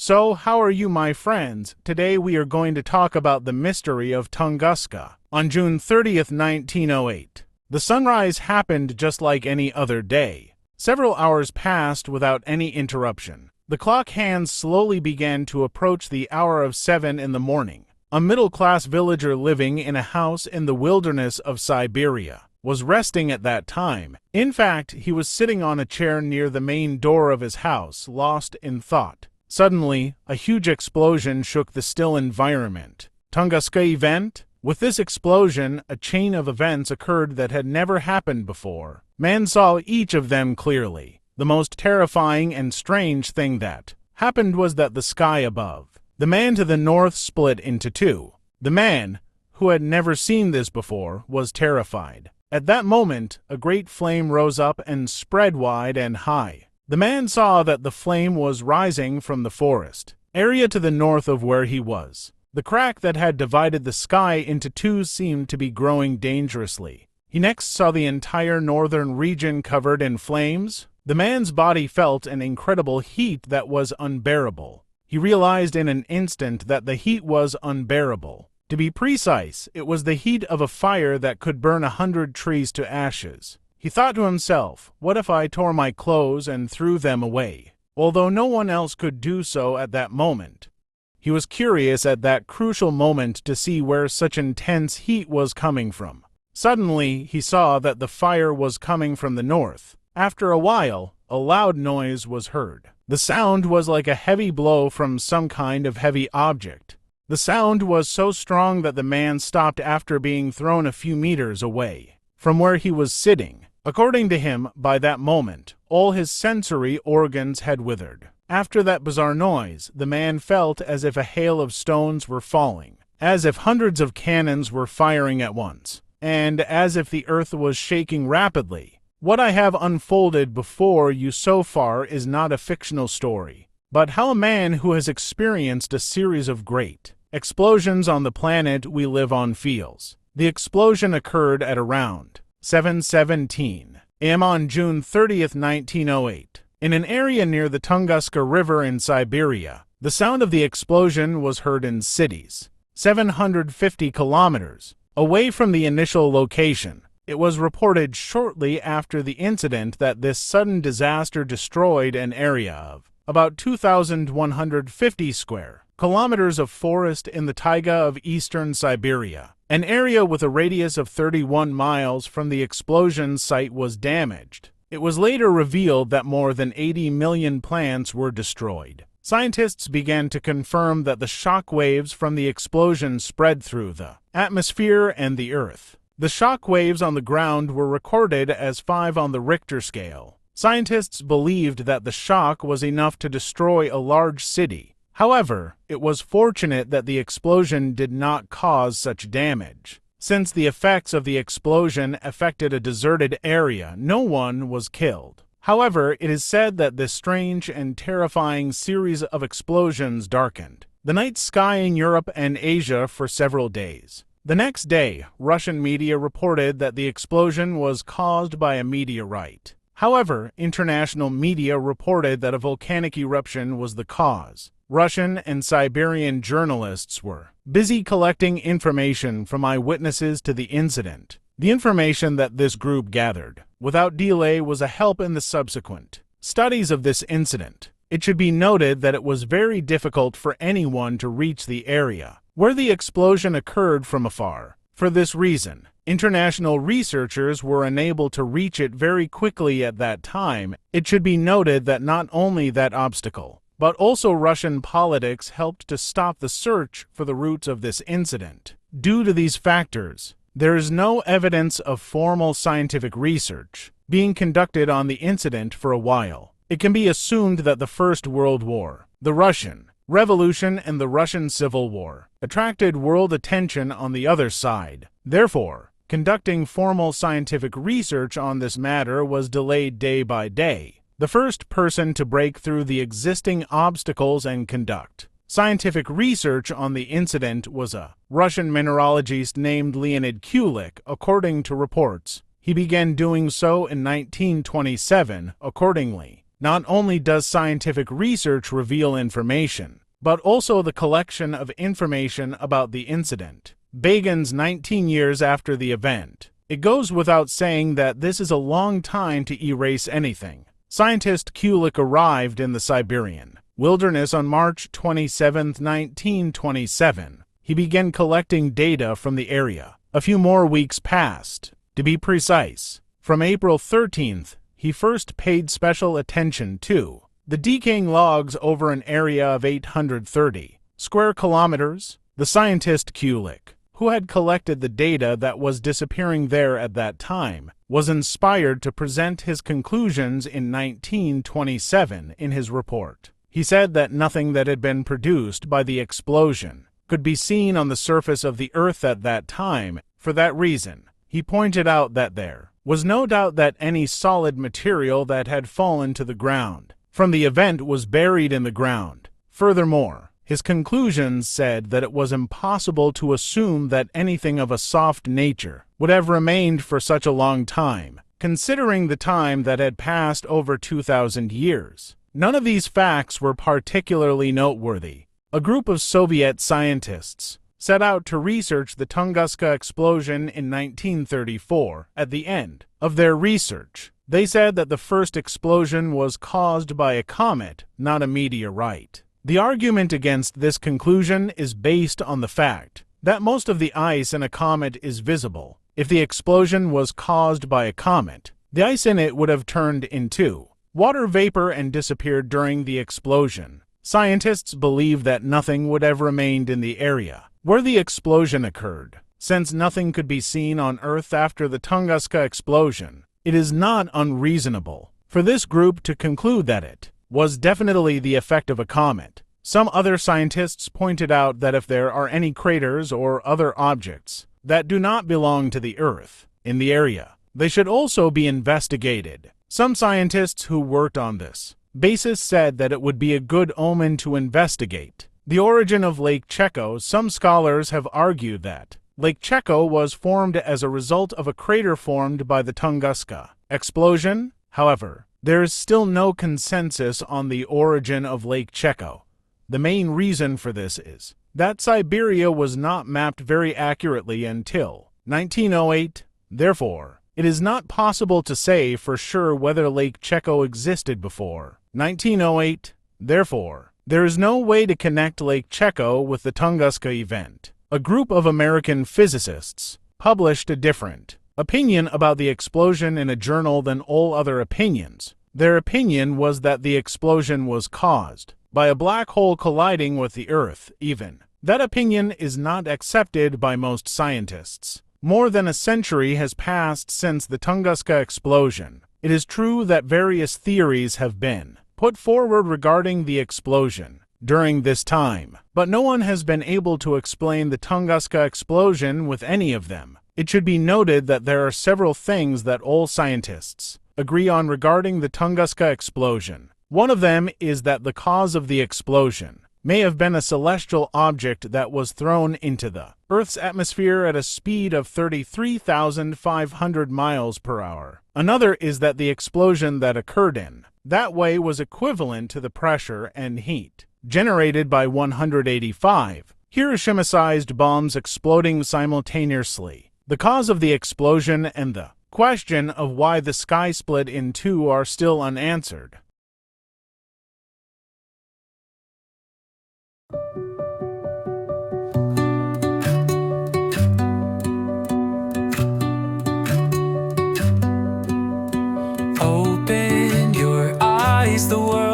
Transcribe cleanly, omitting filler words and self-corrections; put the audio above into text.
So, how are you, my friends? Today we are going to talk about the mystery of Tunguska. On June 30th, 1908, the sunrise happened just like any other day. Several hours passed without any interruption. The clock hands slowly began to approach the hour of 7 in the morning. A middle-class villager living in a house in the wilderness of Siberia was resting at that time. In fact, he was sitting on a chair near the main door of his house, lost in thought. Suddenly, a huge explosion shook the still environment. Tunguska event? With this explosion, a chain of events occurred that had never happened before. Man saw each of them clearly. The most terrifying and strange thing that happened was that the sky above the man to the north split into two. The man, who had never seen this before, was terrified. At that moment, a great flame rose up and spread wide and high. The man saw that the flame was rising from the forest area to the north of where he was. The crack that had divided the sky into two seemed to be growing dangerously. He next saw the entire northern region covered in flames. The man's body felt an incredible heat that was unbearable. He realized in an instant that the heat was unbearable. To be precise, it was the heat of a fire that could burn 100 trees to ashes. He thought to himself, what if I tore my clothes and threw them away? Although no one else could do so at that moment. He was curious at that crucial moment to see where such intense heat was coming from. Suddenly, he saw that the fire was coming from the north. After a while, a loud noise was heard. The sound was like a heavy blow from some kind of heavy object. The sound was so strong that the man stopped after being thrown a few meters away from where he was sitting. According to him, by that moment, all his sensory organs had withered. After that bizarre noise, the man felt as if a hail of stones were falling, as if hundreds of cannons were firing at once, and as if the earth was shaking rapidly. What I have unfolded before you so far is not a fictional story, but how a man who has experienced a series of great explosions on the planet we live on feels. The explosion occurred at around 7:17 a.m. on June 30th, 1908. In an area near the Tunguska River in Siberia, the sound of the explosion was heard in cities 750 kilometers away from the initial location. It was reported shortly after the incident that this sudden disaster destroyed an area of about 2,150 square kilometers of forest in the taiga of eastern Siberia. An area with a radius of 31 miles from the explosion site was damaged. It was later revealed that more than 80 million plants were destroyed. Scientists began to confirm that the shock waves from the explosion spread through the atmosphere and the earth. The shock waves on the ground were recorded as 5 on the Richter scale. Scientists believed that the shock was enough to destroy a large city. However, it was fortunate that the explosion did not cause such damage. Since the effects of the explosion affected a deserted area, no one was killed. However, it is said that this strange and terrifying series of explosions darkened the night sky in Europe and Asia for several days. The next day, Russian media reported that the explosion was caused by a meteorite. However, international media reported that a volcanic eruption was the cause. Russian and Siberian journalists were busy collecting information from eyewitnesses to the incident. The information that this group gathered, without delay, was a help in the subsequent studies of this incident. It should be noted that it was very difficult for anyone to reach the area where the explosion occurred from afar. For this reason, international researchers were unable to reach it very quickly at that time. It should be noted that not only that obstacle, but also Russian politics helped to stop the search for the roots of this incident. Due to these factors, there is no evidence of formal scientific research being conducted on the incident for a while. It can be assumed that the First World War, the Russian Revolution, and the Russian Civil War attracted world attention on the other side. Therefore, conducting formal scientific research on this matter was delayed day by day. The first person to break through the existing obstacles and conduct scientific research on the incident was a Russian mineralogist named Leonid Kulik, according to reports. He began doing so in 1927. Accordingly, Not only does scientific research reveal information, but also the collection of information about the incident begins 19 years after the event. It goes without saying that this is a long time to erase anything. Scientist Kulik arrived in the Siberian wilderness on March 27, 1927. He began collecting data from the area. A few more weeks passed. To be precise, from April 13th, he first paid special attention to the decaying logs over an area of 830 square kilometers. The scientist Kulik, who had collected the data that was disappearing there at that time, was inspired to present his conclusions in 1927 in his report. He said that nothing that had been produced by the explosion could be seen on the surface of the Earth at that time. For that reason, he pointed out that there was no doubt that any solid material that had fallen to the ground from the event was buried in the ground. Furthermore, his conclusions said that it was impossible to assume that anything of a soft nature would have remained for such a long time, considering the time that had passed over 2,000 years. None of these facts were particularly noteworthy. A group of Soviet scientists set out to research the Tunguska explosion in 1934. At the end of their research, they said that the first explosion was caused by a comet, not a meteorite. The argument against this conclusion is based on the fact that most of the ice in a comet is visible. If the explosion was caused by a comet, the ice in it would have turned into water vapor and disappeared during the explosion. Scientists believe that nothing would have remained in the area where the explosion occurred. Since nothing could be seen on Earth after the Tunguska explosion, it is not unreasonable for this group to conclude that it was definitely the effect of a comet. Some other scientists pointed out that if there are any craters or other objects that do not belong to the Earth in the area, they should also be investigated. Some scientists who worked on this basis said that it would be a good omen to investigate the origin of Lake Checo. Some scholars have argued that Lake Checo was formed as a result of a crater formed by the Tunguska explosion. However, there is still no consensus on the origin of Lake Checo. The main reason for this is that Siberia was not mapped very accurately until 1908. Therefore, it is not possible to say for sure whether Lake Checo existed before 1908. Therefore, there is no way to connect Lake Checo with the Tunguska event. A group of American physicists published a different opinion about the explosion in a journal than all other opinions. Their opinion was that the explosion was caused by a black hole colliding with the Earth. Even that opinion is not accepted by most scientists. More than a century has passed since the Tunguska explosion. It is true that various theories have been put forward regarding the explosion during this time, but no one has been able to explain the Tunguska explosion with any of them. It should be noted that there are several things that all scientists agree on regarding the Tunguska explosion. One of them is that the cause of the explosion may have been a celestial object that was thrown into the Earth's atmosphere at a speed of 33,500 miles per hour. Another is that the explosion that occurred in that way was equivalent to the pressure and heat generated by 185 Hiroshima-sized bombs exploding simultaneously. The cause of the explosion and the question of why the sky split in two are still unanswered. Open your eyes, the world